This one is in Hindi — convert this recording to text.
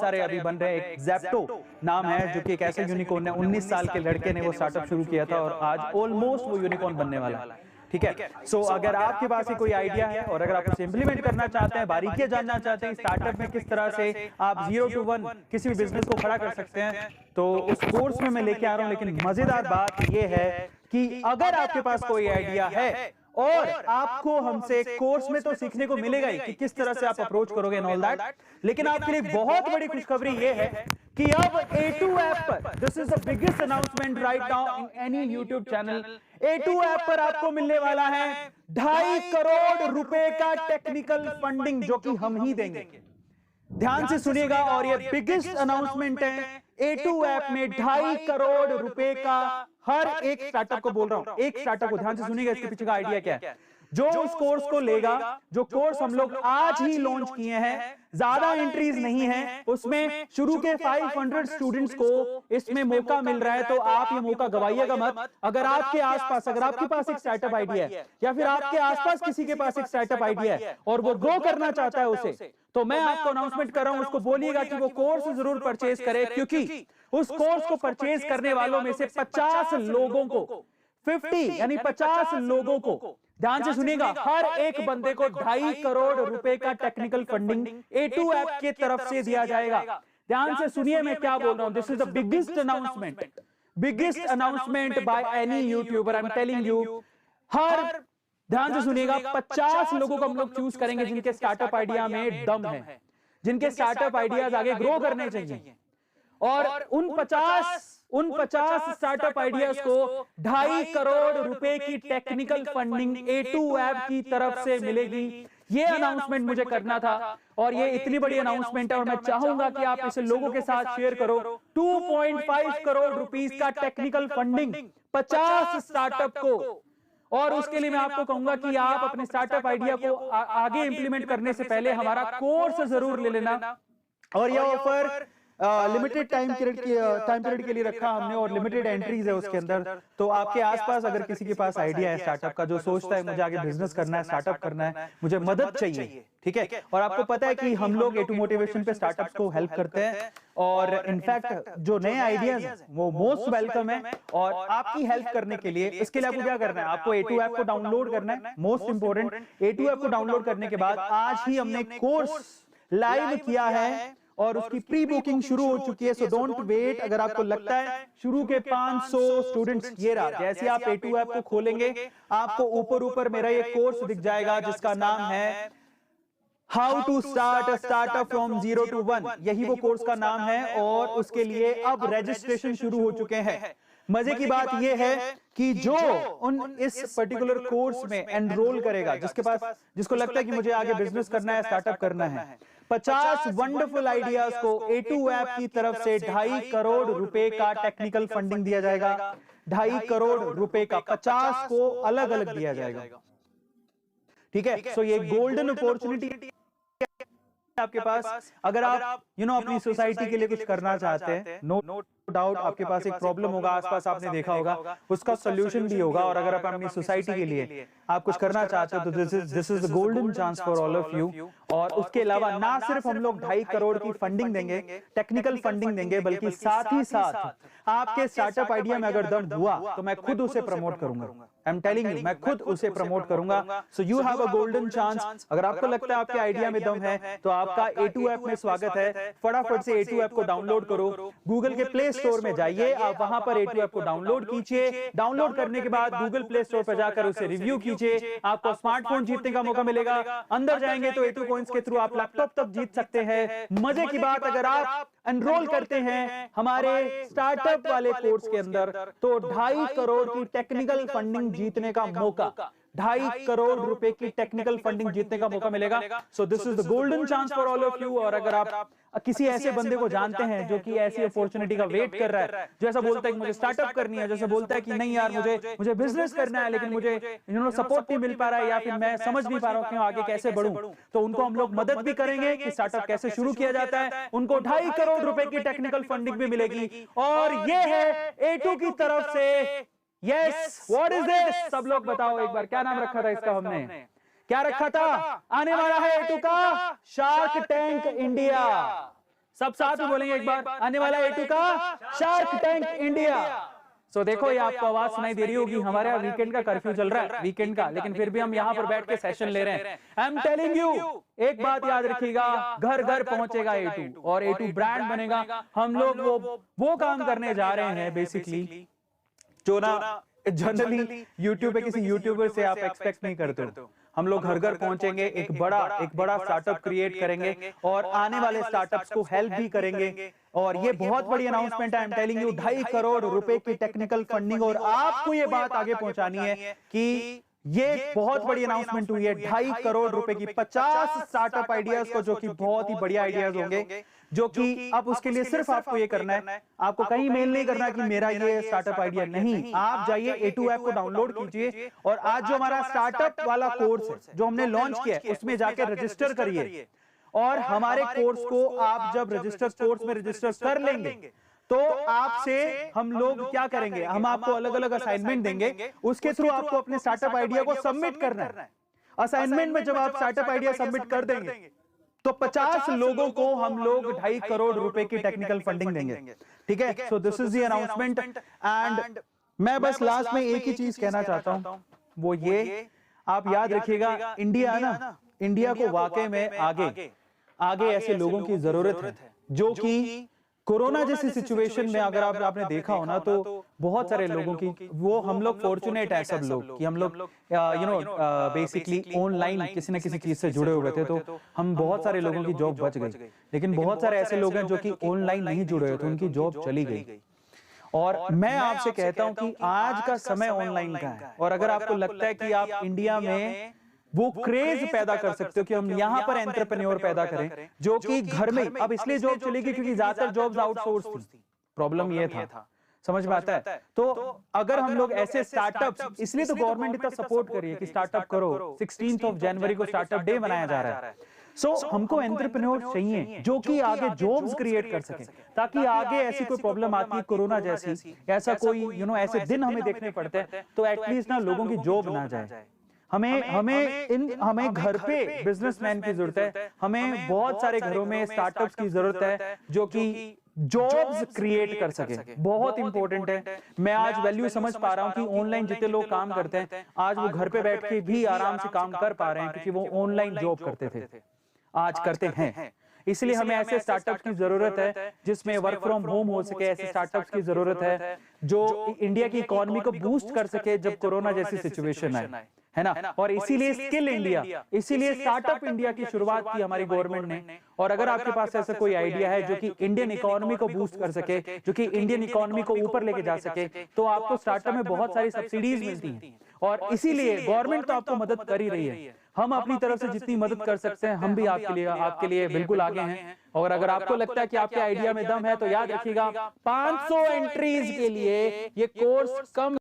सारे अभी बन रहे हैं। एक ज़ेप्टो नाम है जो कि एक ऐसे यूनिकॉर्न है, 19 साल के लड़के ने वो स्टार्टअप शुरू किया था और आज ऑलमोस्ट वो यूनिकॉर्न बनने वाला है। ठीक है, सो अगर आपके पास कोई आइडिया है और अगर आप उसे इंप्लीमेंट करना चाहते हैं, बारीकियां जानना चाहते हैं स्टार्टअप में किस तरह से आप 0 to 1 किसी भी बिजनेस को खड़ा कर सकते हैं, तो उस कोर्स में मैं लेके आ रहा हूं। लेकिन मजेदार बात यह है कि अगर आपके पास कोई आइडिया है और आपको हमसे कोर्स में तो सीखने को मिलेगा ही कि किस तरह से आप अप्रोच करोगे एंड ऑल दैट, लेकिन आपके लिए बहुत बड़ी खुशखबरी ये है कि अब A2 ऐप पर, this is the biggest announcement right now in any YouTube channel, A2 app पर आपको मिलने वाला है 2.5 करोड़ रुपए का टेक्निकल फंडिंग जो कि हम ही देंगे। ध्यान से सुनिएगा और ये बिगेस्ट अनाउंसमेंट है। A2 ऐप में 2.5 करोड़ रुपए का हर एक स्टार्टअप को बोल रहा हूं, एक स्टार्टअप को ध्यान से सुनिएगा, इसके पीछे का आइडिया क्या है। जो उस कोर्स को लेगा, जो कोर्स हम लोग आज ही लॉन्च किए हैं, ज्यादा एंट्रीज नहीं है, उसमें शुरू के 500 स्टूडेंट्स को इसमें मौका मिल रहा है, तो आप ये मौका गवाइएगा मत। अगर आपके आसपास, अगर आपके पास एक स्टार्टअप आइडिया है या फिर आपके आसपास किसी के पास एक स्टार्टअप आइडिया है और वो ग्रो करना चाहता है उसे, तो मैं आपको अनाउंसमेंट कर रहा हूं, उसको बोलिएगा कि वो कोर्स जरूर परचेज करे, क्योंकि उस कोर्स को परचेज करने वालों में से 50 लोगों को, 50 यानी 50 लोगों को, ध्यान से सुनिएगा, हर एक बंदे को 2.5 करोड़ रुपए का टेक्निकल फंडिंग A2 ऐप की तरफ से दिया जाएगा। ध्यान से सुनिए मैं क्या बोल रहा हूं, this is the biggest announcement by any YouTuber, I am telling you. हर, ध्यान से सुनिएगा, 50 लोगों को हम लोग चूज करेंगे जिनके स्टार्टअप आइडिया में दम है, जिनके स्टार्टअप आइडियाज आगे ग्रो करने चाहिए, और उन 50 स्टार्टअप आइडियाज को 2.5 करोड़ रुपए की टेक्निकल फंडिंग A2 ऐप की तरफ से मिलेगी। ये अनाउंसमेंट मुझे करना था और ये इतनी बड़ी अनाउंसमेंट है और मैं चाहूंगा कि आप इसे लोगों के साथ शेयर करो। 2.5 करोड़ रुपीस का टेक्निकल फंडिंग 50 स्टार्टअप को, और उसके लिए मैं आपको कहूंगा कि आप अपने स्टार्टअप आइडिया को आगे इंप्लीमेंट करने से पहले हमारा कोर्स जरूर ले लेना। और यह ऑफर लिमिटेड टाइम पीरियड के लिए रखा हमने और लिमिटेड एंट्रीज है उसके अंदर। तो आपके आसपास अगर किसी के पास आइडिया है स्टार्टअप का, जो सोचता है मुझे आगे बिजनेस करना है, स्टार्टअप करना है, मुझे मदद चाहिए, ठीक है, और आपको पता है कि हम लोग A2 मोटिवेशन पे स्टार्टअप्स को हेल्प करते हैं, और इनफैक्ट जो नए आइडियाज हैं वो मोस्ट वेलकम है। और आपकी हेल्प करने के लिए, इसके लिए आपको क्या करना है, आपको A2 ऐप को डाउनलोड करना है, मोस्ट इंपोर्टेंट। A2 ऐप को डाउनलोड करने के बाद आज ही हमने कोर्स लाइव किया है और उसकी प्री बुकिंग शुरू हो चुकी है, सो डोंट वेट। अगर आपको लगता है शुरू के 500 स्टूडेंट्स, ये रहा, जैसे आप A2 ऐप को खोलेंगे आपको ऊपर मेरा ये कोर्स दिख जाएगा जिसका नाम है how to start a startup from 0 to 1, यही वो कोर्स का नाम है। और उसके लिए अब रजिस्ट्रेशन शुरू हो चुके हैं। मजे की बात यह है कि जो इस पर्टिकुलर कोर्स में एनरोल करेगा, जिसको लगता है कि मुझे आगे बिजनेस करना है, स्टार्टअप करना है, 50 वंडरफुल आइडियाज को A2 ऐप की तरफ से 2.5 करोड़ रुपए का टेक्निकल फंडिंग दिया जाएगा। 2.5 करोड़ रुपए का 50 को अलग अलग दिया जाएगा, ठीक है। सो ये गोल्डन अपॉर्चुनिटी आपके पास, अगर आप अपनी सोसाइटी के लिए कुछ करना चाहते हैं, नो डाउट आपके पास एक प्रॉब्लम होगा, आसपास आपने देखा होगा, उसका सोल्यूशन भी होगा। और अगर आप अपनी सोसाइटी के लिए आप कुछ करना चाहते हो तो this is the golden chance for all of you. और उसके अलावा ना सिर्फ हम लोग 2.5 करोड़ की फंडिंग देंगे, टेक्निकल फंडिंग देंगे, बल्कि साथ ही साथ आपके स्टार्टअप आइडिया में अगर दम हुआ तो मैं खुद उसे प्रमोट करूंगा। आई एम टेलिंग यू, मैं खुद उसे प्रमोट करूंगा। So you have a golden chance. अगर आपको लगता है आपके आइडिया में दम है तो आपका A2 ऐप में स्वागत है। फटाफट से A2 ऐप को डाउनलोड करो, गूगल के प्ले स्टोर में जाइए, आप वहां पर A2 ऐप को डाउनलोड कीजिए। डाउनलोड करने के बाद गूगल प्ले स्टोर पर जाकर उसे रिव्यू कीजिए, आपको स्मार्टफोन जीतने का मौका मिलेगा। अंदर जाएंगे तो A2 कॉइंस के थ्रू आप लैपटॉप तक जीत सकते हैं। मजे की बात, अगर आप एनरोल करते हैं हमारे स्टार्टअप वाले कोर्स के अंदर तो 2.5 करोड़ की टेक्निकल फंडिंग जीतने का मौका, 2.5 करोड़ रुपए की टेक्निकल फंडिंग जीतने का मौका मिलेगा। So this is the golden chance for all of you. और अगर आप किसी ऐसे बंदे को जानते हैं जो कि ऐसी अपॉर्चुनिटी का वेट कर रहा है, जैसा बोलता है कि मुझे स्टार्टअप करनी है, जैसा बोलता है कि नहीं यार मुझे बिजनेस करना है लेकिन मुझे सपोर्ट नहीं मिल पा रहा है, या फिर मैं समझ नहीं पा रहा हूं कि आगे कैसे बढ़ूं, तो उनको हम लोग मदद भी करेंगे कि स्टार्टअप कैसे शुरू किया जाता है। उनको 2.5 करोड़ रुपए की टेक्निकल फंडिंग भी मिलेगी। और ये है A2 की तरफ से। Yes, what is this? सब लोग बताओ एक बार, क्या नाम रखा था इसका? हमने क्या रखा था? आने वाला है A2 का शार्क टैंक इंडिया। सब साथ में बोलेंगे एक बार, आने वाला A2 का शार्क टैंक इंडिया। सो देखो, ये आपको आवाज सुनाई दे रही होगी, हमारे यहाँ वीकेंड का कर्फ्यू चल रहा है, वीकेंड का, लेकिन फिर भी हम यहाँ पर बैठ के सेशन ले रहे हैं। आई एम टेलिंग यू, एक बात याद रखिएगा, घर घर पहुंचेगा A2 और A2 ब्रांड बनेगा। हम लोग वो काम करने जा रहे हैं बेसिकली जो ना जनरली यूट्यूब पे किसी यूट्यूबर से आप एक्सपेक्ट नहीं करते हो। हम लोग घर घर पहुंचेंगे, एक बड़ा स्टार्टअप क्रिएट करेंगे और आने वाले स्टार्टअप्स को हेल्प भी करेंगे। और ये बहुत बड़ी अनाउंसमेंट है, आई एम टेलिंग यू, 2.5 करोड़ रुपए की टेक्निकल फंडिंग। और आपको ये बात आगे पहुंचानी है कि ये बहुत बड़ी अनाउंसमेंट हुई है, 2.5 करोड़ रुपए की, 50 स्टार्टअप आइडियाज को, जो कि बहुत ही बढ़िया आइडियाज होंगे, जो कि अब उसके लिए सिर्फ आपको ये करना है, आपको कहीं मेल नहीं करना कि मेरा ये स्टार्टअप आइडिया, नहीं, आप जाइए A2 ऐप को डाउनलोड कीजिए और आज जो हमारा स्टार्टअप वाला कोर्स है जो हमने लॉन्च किया है उसमें जाके रजिस्टर करिए। और हमारे कोर्स को आप जब कोर्स में रजिस्टर कर लेंगे तो आपसे हम लोग क्या करेंगे, हम आपको अलग अलग असाइनमेंट देंगे, उसके थ्रू आपको अपने स्टार्टअप आइडिया को सबमिट करना है। असाइनमेंट में जब आप स्टार्टअप आइडिया सबमिट कर देंगे तो 50 लोगों को हम लोग 2.5 करोड़ रुपए की टेक्निकल फंडिंग देंगे। ठीक है, so this is the announcement. And मैं बस लास्ट में एक ही चीज कहना चाहता हूं, वो ये, आप याद रखिएगा, इंडिया ना, इंडिया को वाकई में आगे ऐसे लोगों की जरूरत है जो कि कोरोना जैसी सिचुएशन में, अगर आपने देखा हो ना, तो बहुत सारे लोगों की, वो हम लोग फॉर्चुनेट है सब लोग कि हम लोग बेसिकली ऑनलाइन किसी न किसी चीज से जुड़े हुए थे, तो हम बहुत सारे लोगों की जॉब बच गई। लेकिन बहुत सारे ऐसे लोग हैं जो कि ऑनलाइन नहीं जुड़े हुए थे, उनकी जॉब चली गई। और मैं आपसे कहता हूं कि आज का समय ऑनलाइन का है, और अगर आपको लगता है कि आप इंडिया में वो क्रेज पैदा कर सकते हो कि हम यहाँ पर एंटरप्रेन्योर पैदा करें जो कि घर में, अब इसलिए जॉब चलेगी क्योंकि ज्यादातर जॉब्स आउटसोर्स थी, प्रॉब्लम ये था, समझ में आता है। तो अगर हम लोग ऐसे स्टार्टअप्स, इसलिए तो गवर्नमेंट इतना सपोर्ट कर रही है कि स्टार्टअप करो, 16 जनवरी को स्टार्टअप डे मनाया जा रहा है। सो हमको एंटरप्रेन्योर चाहिए जो कि आगे जॉब्स क्रिएट कर सके, ताकि आगे ऐसी कोई प्रॉब्लम आती है कोरोना जैसी, ऐसा कोई ऐसे दिन हमें देखने पड़ते हैं, तो एटलीस्ट ना लोगों की जॉब ना जाए। हमें घर पे बिजनेसमैन की जरूरत है, हमें बहुत सारे घरों में स्टार्टअप्स की जरूरत है जो कि जॉब्स क्रिएट कर सके, बहुत इंपॉर्टेंट है। मैं आज वैल्यू समझ पा रहा हूं कि ऑनलाइन जितने लोग काम करते हैं आज वो घर पे बैठ के भी आराम से काम कर पा रहे हैं, क्योंकि वो ऑनलाइन जॉब करते थे, आज करते हैं। इसलिए हमें ऐसे स्टार्टअप्स की जरूरत है जिसमें वर्क फ्रॉम होम हो सके, ऐसे स्टार्टअप्स की जरूरत है जो इंडिया की इकोनॉमी को बूस्ट कर सके जब कोरोना जैसी सिचुएशन आए, है ना। और इसीलिए स्किल इंडिया, इसीलिए स्टार्टअप इंडिया की शुरुआत की हमारी गवर्नमेंट ने। और अगर आपके पास ऐसा कोई आइडिया है जो कि इंडियन इकोनॉमी को बूस्ट कर सके, जो कि इंडियन इकोनॉमी को ऊपर लेके जा सके, तो आपको स्टार्टअप में बहुत सारी सब्सिडीज मिलती हैं। और इसीलिए गवर्नमेंट तो आपको मदद कर ही रही है, हम अपनी तरफ से जितनी मदद कर सकते हैं हम भी आपके लिए बिल्कुल आगे हैं। और अगर आपको लगता है कि आपके आइडिया में दम है तो याद रखिएगा 500 एंट्रीज के लिए ये कोर्स कम